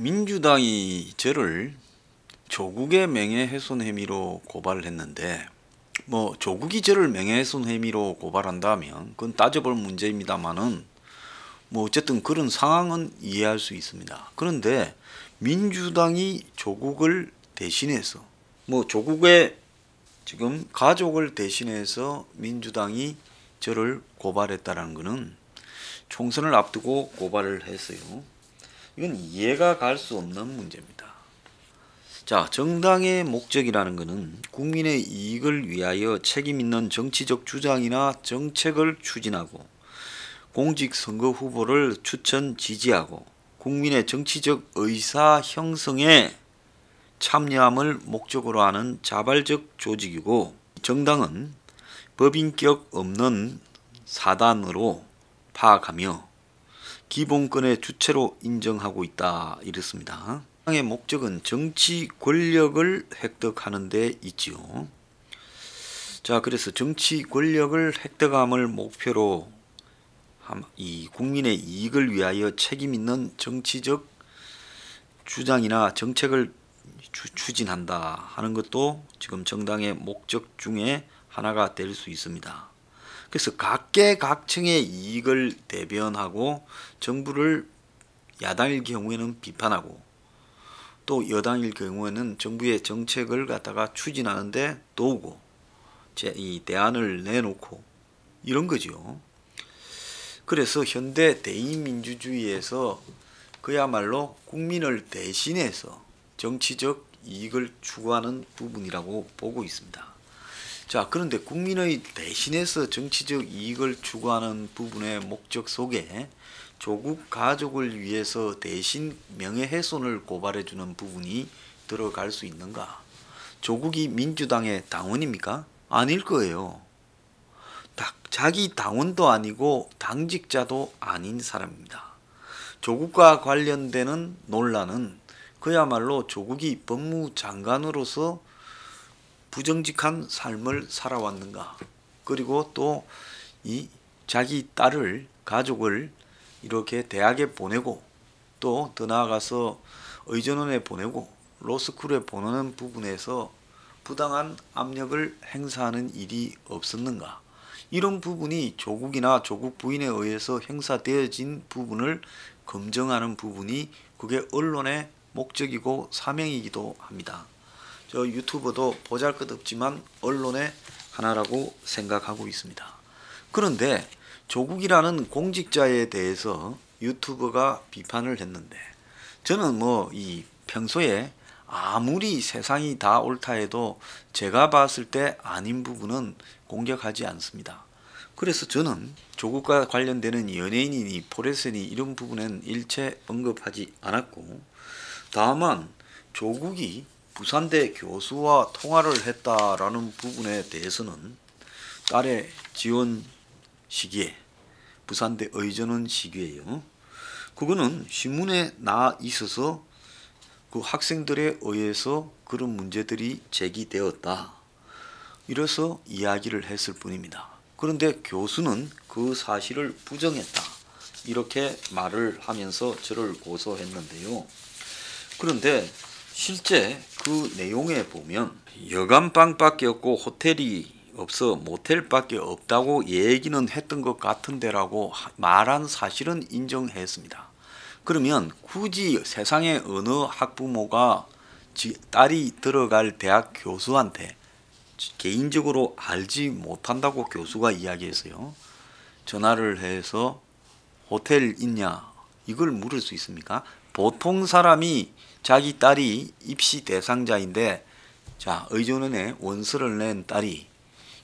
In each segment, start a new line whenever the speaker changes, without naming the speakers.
민주당이 저를 조국의 명예훼손 혐의로 고발을 했는데, 뭐 조국이 저를 명예훼손 혐의로 고발한다면 그건 따져볼 문제입니다만은, 뭐 어쨌든 그런 상황은 이해할 수 있습니다. 그런데 민주당이 조국을 대신해서, 뭐 조국의 지금 가족을 대신해서 민주당이 저를 고발했다라는 것은 총선을 앞두고 고발을 했어요. 이건 이해가 갈 수 없는 문제입니다. 자, 정당의 목적이라는 것은 국민의 이익을 위하여 책임 있는 정치적 주장이나 정책을 추진하고 공직선거 후보를 추천 지지하고 국민의 정치적 의사 형성에 참여함을 목적으로 하는 자발적 조직이고, 정당은 법인격 없는 사단으로 파악하며 기본권의 주체로 인정하고 있다, 이렇습니다. 정당의 목적은 정치 권력을 획득하는 데 있지요. 자, 그래서 정치 권력을 획득함을 목표로 이 국민의 이익을 위하여 책임 있는 정치적 주장이나 정책을 추진한다 하는 것도 지금 정당의 목적 중에 하나가 될 수 있습니다. 그래서 각계각층의 이익을 대변하고 정부를 야당일 경우에는 비판하고 또 여당일 경우에는 정부의 정책을 갖다가 추진하는데 도우고 이 대안을 내놓고 이런 거죠. 그래서 현대 대의민주주의에서 그야말로 국민을 대신해서 정치적 이익을 추구하는 부분이라고 보고 있습니다. 자, 그런데 국민의 대신해서 정치적 이익을 추구하는 부분의 목적 속에 조국 가족을 위해서 대신 명예훼손을 고발해주는 부분이 들어갈 수 있는가? 조국이 민주당의 당원입니까? 아닐 거예요. 자기 당원도 아니고 당직자도 아닌 사람입니다. 조국과 관련되는 논란은 그야말로 조국이 법무장관으로서 부정직한 삶을 살아왔는가, 그리고 또 이 자기 딸을, 가족을 이렇게 대학에 보내고 또 더 나아가서 의전원에 보내고 로스쿨에 보내는 부분에서 부당한 압력을 행사하는 일이 없었는가, 이런 부분이 조국이나 조국 부인에 의해서 행사되어진 부분을 검증하는 부분이 그게 언론의 목적이고 사명이기도 합니다. 저 유튜버도 보잘것없지만 언론의 하나라고 생각하고 있습니다. 그런데 조국이라는 공직자에 대해서 유튜버가 비판을 했는데, 저는 뭐 이 평소에 아무리 세상이 다 옳다 해도 제가 봤을 때 아닌 부분은 공격하지 않습니다. 그래서 저는 조국과 관련되는 연예인이니 포레선이 이런 부분은 일체 언급하지 않았고, 다만 조국이 부산대 교수와 통화를 했다라는 부분에 대해서는 딸의 지원 시기에, 부산대 의전원 시기에요, 그거는 신문에 나 있어서 그 학생들에 의해서 그런 문제들이 제기되었다, 이래서 이야기를 했을 뿐입니다. 그런데 교수는 그 사실을 부정했다, 이렇게 말을 하면서 저를 고소했는데요. 그런데 실제 그 내용에 보면 여간방밖에 없고 호텔이 없어 모텔밖에 없다고 얘기는 했던 것 같은데라고 말한 사실은 인정했습니다. 그러면 굳이 세상의 어느 학부모가 딸이 들어갈 대학 교수한테 개인적으로 알지 못한다고 교수가 이야기했어요. 전화를 해서 호텔 있냐 이걸 물을 수 있습니까? 보통 사람이 자기 딸이 입시 대상자인데, 자, 의전원에 원서를 낸 딸이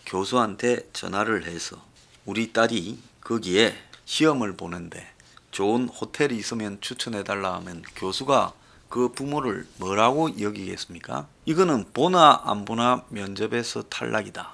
교수한테 전화를 해서 우리 딸이 거기에 시험을 보는데 좋은 호텔이 있으면 추천해달라 하면 교수가 그 부모를 뭐라고 여기겠습니까? 이거는 보나 안 보나 면접에서 탈락이다.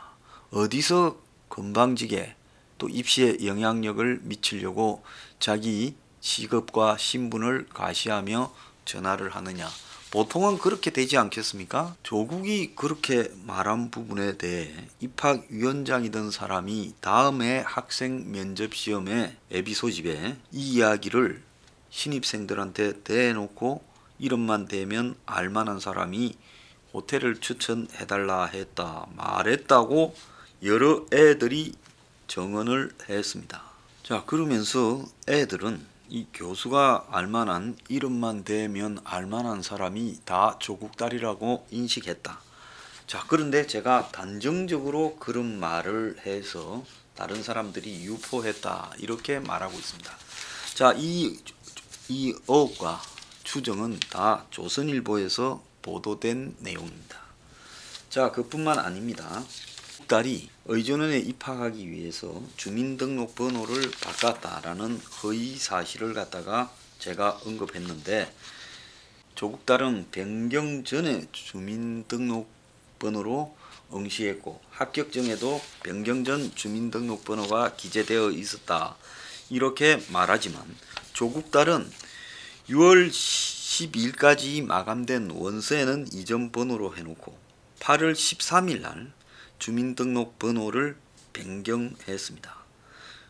어디서 건방지게 또 입시에 영향력을 미치려고 자기 직업과 신분을 과시하며 전화를 하느냐. 보통은 그렇게 되지 않겠습니까? 조국이 그렇게 말한 부분에 대해 입학위원장이던 사람이 다음에 학생 면접시험에 예비 소집에 이 이야기를 신입생들한테 대놓고 이름만 대면 알만한 사람이 호텔을 추천해달라 했다 말했다고 여러 애들이 정언을 했습니다. 자, 그러면서 애들은 이 교수가 알만한 이름만 대면 알만한 사람이 다 조국딸이라고 인식했다. 자, 그런데 제가 단정적으로 그런 말을 해서 다른 사람들이 유포했다 이렇게 말하고 있습니다. 자, 이 의혹과 추정은 다 조선일보에서 보도된 내용입니다. 자, 그뿐만 아닙니다. 딸이 의전원에 입학하기 위해서 주민등록번호를 바꿨다라는 허위 사실을 갖다가 제가 언급했는데, 조국 딸은 변경 전에 주민등록번호로 응시했고 합격증에도 변경 전 주민등록번호가 기재되어 있었다 이렇게 말하지만, 조국 딸은 6월 12일까지 마감된 원서에는 이전 번호로 해놓고 8월 13일 날 주민등록번호를 변경했습니다.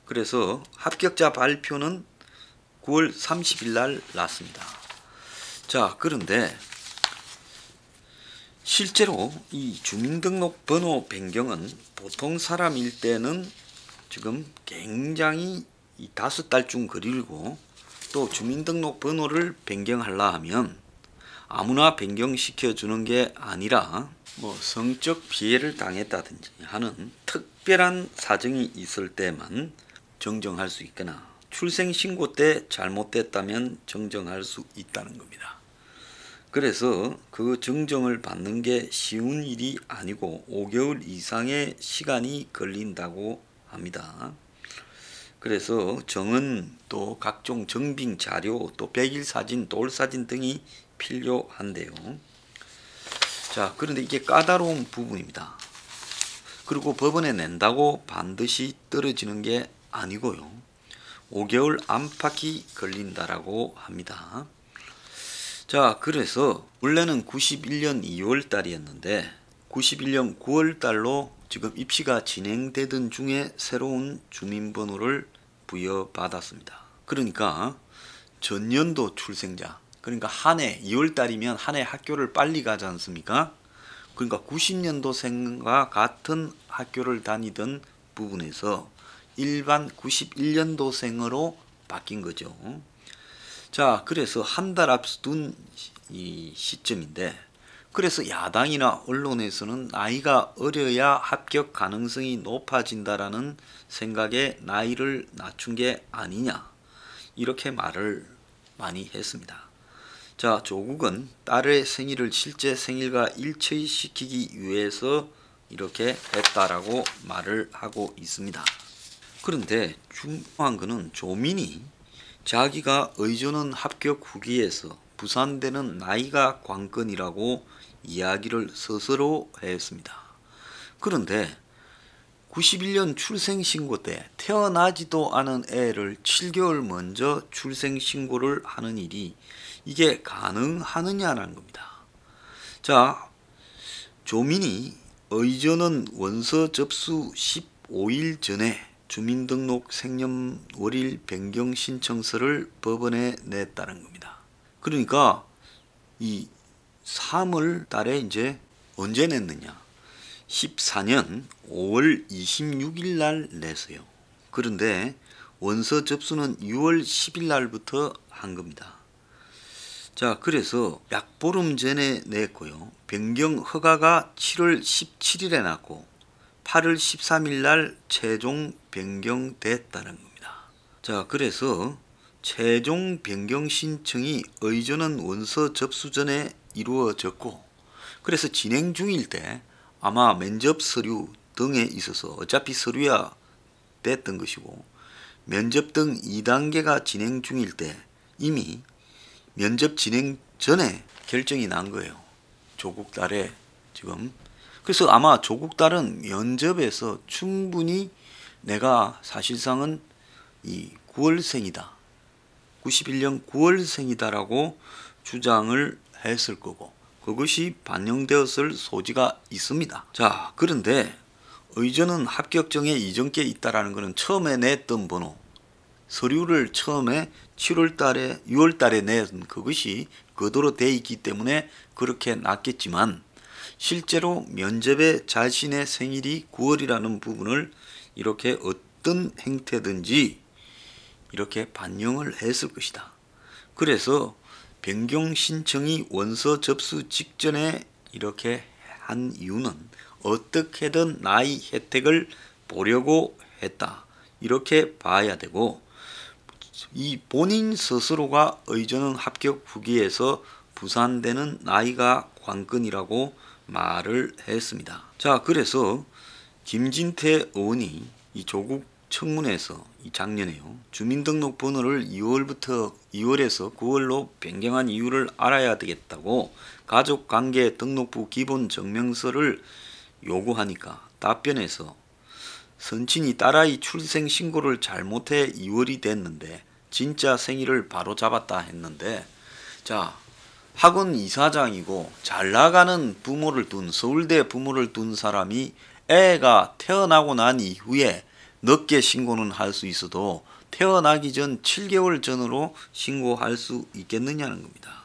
그래서 합격자 발표는 9월 30일 날 났습니다. 자, 그런데 실제로 이 주민등록번호 변경은 보통 사람일 때는 지금 굉장히 5달 중 걸리고, 또 주민등록번호를 변경하려 하면 아무나 변경시켜 주는 게 아니라 성적 피해를 당했다든지 하는 특별한 사정이 있을 때만 정정할 수 있거나 출생신고 때 잘못됐다면 정정할 수 있다는 겁니다. 그래서 그 정정을 받는 게 쉬운 일이 아니고 5개월 이상의 시간이 걸린다고 합니다. 그래서 정은 또 각종 정빙 자료, 또 백일사진, 돌사진 등이 필요한데요. 자, 그런데 이게 까다로운 부분입니다. 그리고 법원에 낸다고 반드시 떨어지는 게 아니고요. 5개월 안팎이 걸린다라고 합니다. 자, 그래서 원래는 91년 2월 달이었는데 91년 9월 달로 지금 입시가 진행되던 중에 새로운 주민번호를 부여받았습니다. 그러니까 전년도 출생자, 그러니까 한 해 2월 달이면 한 해 학교를 빨리 가지 않습니까? 그러니까 90년도생과 같은 학교를 다니던 부분에서 일반 91년도생으로 바뀐 거죠. 자, 그래서 한 달 앞둔 이 시점인데, 그래서 야당이나 언론에서는 나이가 어려야 합격 가능성이 높아진다라는 생각에 나이를 낮춘 게 아니냐 이렇게 말을 많이 했습니다. 자, 조국은 딸의 생일을 실제 생일과 일치시키기 위해서 이렇게 했다라고 말을 하고 있습니다. 그런데 중요한 것은 조민이 자기가 의전원 합격 후기에서 부산대는 나이가 관건이라고 이야기를 스스로 했습니다. 그런데 91년 출생신고 때 태어나지도 않은 애를 7개월 먼저 출생신고를 하는 일이 이게 가능하느냐는 겁니다. 자, 조민이 의전원 원서 접수 15일 전에 주민등록 생년월일 변경 신청서를 법원에 냈다는 겁니다. 그러니까 이 3월 달에 이제 언제 냈느냐? 14년 5월 26일 날 냈어요. 그런데 원서 접수는 6월 10일 날부터 한 겁니다. 자, 그래서 약 보름 전에 냈고요. 변경 허가가 7월 17일에 났고 8월 13일 날 최종 변경됐다는 겁니다. 자, 그래서 최종 변경 신청이 의전원 원서 접수 전에 이루어졌고, 그래서 진행 중일 때 아마 면접 서류 등에 있어서 어차피 서류야 됐던 것이고, 면접 등 2단계가 진행 중일 때 이미 면접 진행 전에 결정이 난 거예요. 조국 딸의 지금. 그래서 아마 조국 딸은 면접에서 충분히 내가 사실상은 이 9월생이다, 91년 9월생이다라고 주장을 했을 거고, 그것이 반영되었을 소지가 있습니다. 자, 그런데 의전은 합격증에 이전께 있다라는 것은 처음에 냈던 번호, 서류를 처음에 7월 달에 6월 달에 낸 그것이 그대로 돼 있기 때문에 그렇게 났겠지만 실제로 면접에 자신의 생일이 9월이라는 부분을 이렇게 어떤 행태든지 이렇게 반영을 했을 것이다. 그래서 변경 신청이 원서 접수 직전에 이렇게 한 이유는 어떻게든 나이 혜택을 보려고 했다. 이렇게 봐야 되고, 이 본인 스스로가 의전원 합격 후기에서 부산대는 나이가 관건이라고 말을 했습니다. 자, 그래서 김진태 의원이 이 조국 청문회에서 이 작년에요, 주민등록번호를 2월에서 9월로 변경한 이유를 알아야 되겠다고 가족관계 등록부 기본 증명서를 요구하니까 답변에서 선친이 딸아이 출생 신고를 잘못해 2월이 됐는데 진짜 생일을 바로 잡았다 했는데, 자, 학원 이사장이고 잘 나가는 부모를 둔, 서울대 부모를 둔 사람이 애가 태어나고 난 이후에 늦게 신고는 할 수 있어도 태어나기 전 7개월 전으로 신고할 수 있겠느냐는 겁니다.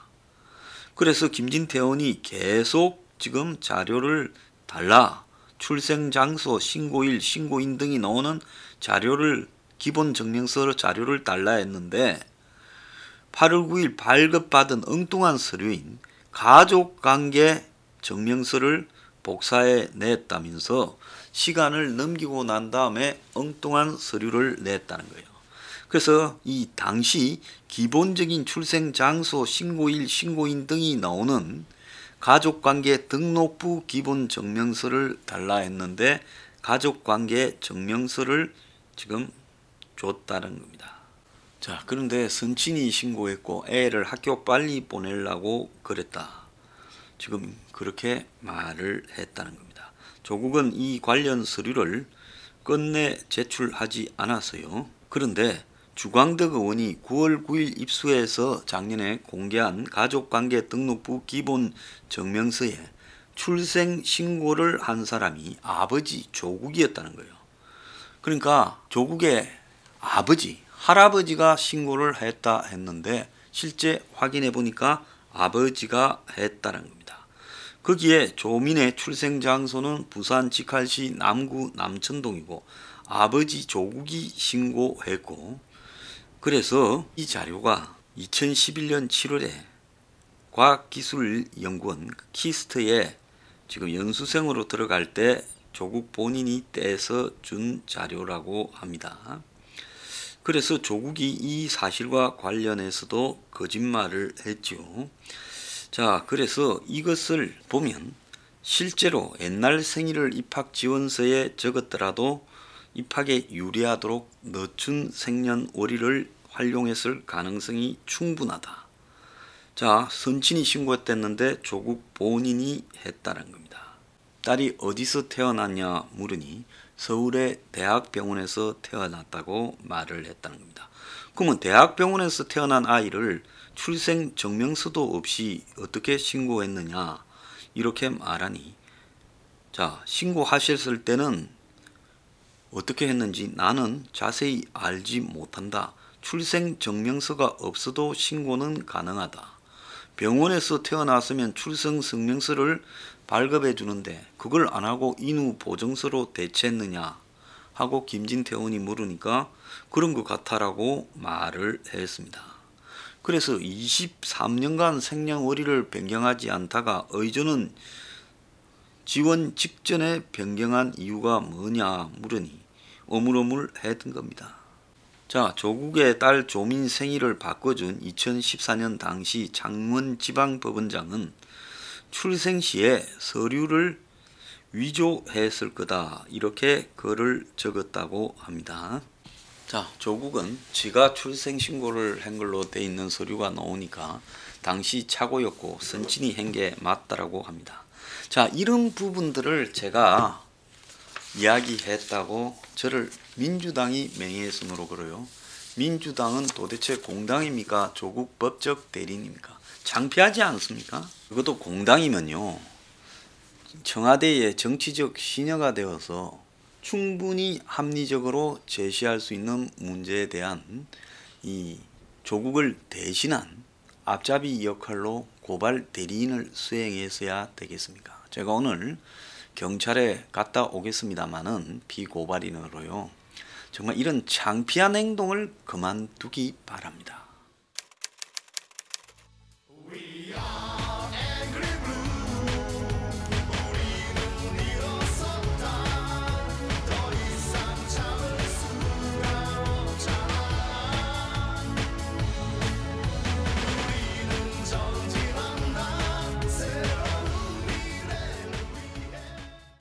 그래서 김진태 의원이 계속 지금 자료를 달라, 출생 장소, 신고일, 신고인 등이 나오는 자료를, 기본 증명서 자료를 달라 했는데 8월 9일 발급받은 엉뚱한 서류인 가족관계 증명서를 복사해 냈다면서 시간을 넘기고 난 다음에 엉뚱한 서류를 냈다는 거예요. 그래서 이 당시 기본적인 출생 장소, 신고일, 신고인 등이 나오는 가족관계 등록부 기본 증명서를 달라 했는데 가족관계 증명서를 지금 줬다는 겁니다. 자, 그런데 선친이 신고했고 애를 학교 빨리 보내려고 그랬다. 지금 그렇게 말을 했다는 겁니다. 조국은 이 관련 서류를 끝내 제출하지 않았어요. 그런데 주광덕 의원이 9월 9일 입수해서 작년에 공개한 가족관계 등록부 기본 증명서에 출생 신고를 한 사람이 아버지 조국이었다는 거예요. 그러니까 조국의 아버지, 할아버지가 신고를 했다 했는데 실제 확인해 보니까 아버지가 했다는 겁니다. 거기에 조민의 출생 장소는 부산 직할시 남구 남천동이고 아버지 조국이 신고했고, 그래서 이 자료가 2011년 7월에 과학기술연구원 키스트에 지금 연수생으로 들어갈 때 조국 본인이 떼서 준 자료라고 합니다. 그래서 조국이 이 사실과 관련해서도 거짓말을 했죠. 자, 그래서 이것을 보면 실제로 옛날 생일을 입학 지원서에 적었더라도 입학에 유리하도록 늦춘 생년월일을 활용했을 가능성이 충분하다. 자, 선친이 신고했댔는데 조국 본인이 했다는 겁니다. 딸이 어디서 태어났냐 물으니 서울의 대학병원에서 태어났다고 말을 했다는 겁니다. 그러면 대학병원에서 태어난 아이를 출생 증명서도 없이 어떻게 신고했느냐 이렇게 말하니, 자, 신고하셨을 때는 어떻게 했는지 나는 자세히 알지 못한다. 출생 증명서가 없어도 신고는 가능하다. 병원에서 태어났으면 출생 증명서를 발급해 주는데 그걸 안 하고 인후 보증서로 대체했느냐 하고 김진태 의원이 물으니까 그런 것 같아라고 말을 했습니다. 그래서 23년간 생년월일을 변경하지 않다가 의전은 지원 직전에 변경한 이유가 뭐냐 물으니 어물어물 했던 겁니다. 자, 조국의 딸 조민 생일을 바꿔준 2014년 당시 창원지방법원장은 출생 시에 서류를 위조했을 거다 이렇게 글을 적었다고 합니다. 자, 조국은 지가 출생 신고를 한 걸로 돼 있는 서류가 나오니까 당시 착오였고 선친이 한 게 맞다라고 합니다. 자, 이런 부분들을 제가 이야기했다고 저를 민주당이 명예훼손으로 그래요. 민주당은 도대체 공당입니까? 조국 법적 대리인입니까? 창피하지 않습니까? 그것도 공당이면요, 청와대의 정치적 신여가 되어서 충분히 합리적으로 제시할 수 있는 문제에 대한 이 조국을 대신한 앞잡이 역할로 고발 대리인을 수행했어야 되겠습니까? 제가 오늘 경찰에 갔다 오겠습니다마는 피고발인으로요. 정말 이런 창피한 행동을 그만두기 바랍니다.